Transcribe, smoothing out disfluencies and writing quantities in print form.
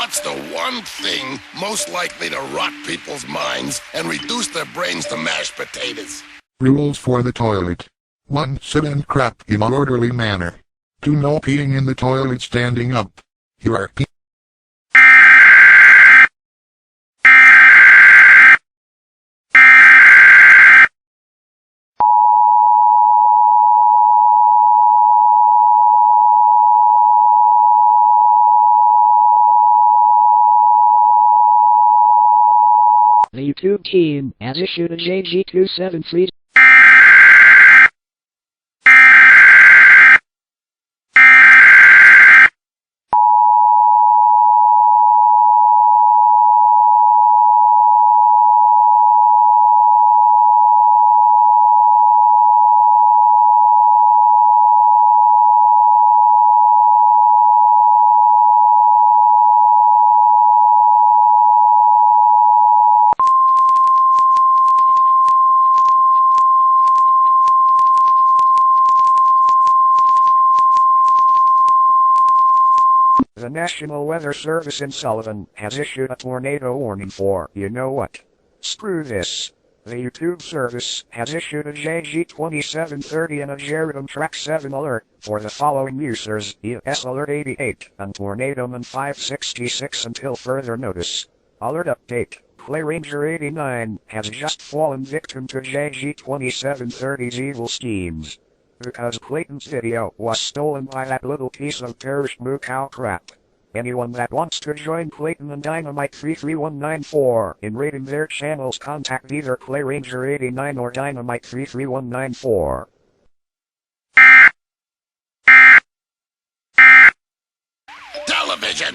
What's the one thing most likely to rot people's minds and reduce their brains to mashed potatoes? Rules for the toilet. 1. Sit and crap in an orderly manner. 2. No peeing in the toilet standing up. You are peeing. The YouTube team has issued a JG273. The National Weather Service in Sullivan has issued a tornado warning for, you know what? Screw this. The YouTube service has issued a JG2730 and a Jerem Track 7 alert for the following users: ES Alert 88 and Tornadoman 566 until further notice. Alert update. Play Ranger 89 has just fallen victim to JG2730's evil schemes. Because Clayton's video was stolen by that little piece of perished moo cow crap. Anyone that wants to join Clayton and Dynamite 33194 in raiding their channels, contact either Play Ranger 89 or Dynamite 33194. Television!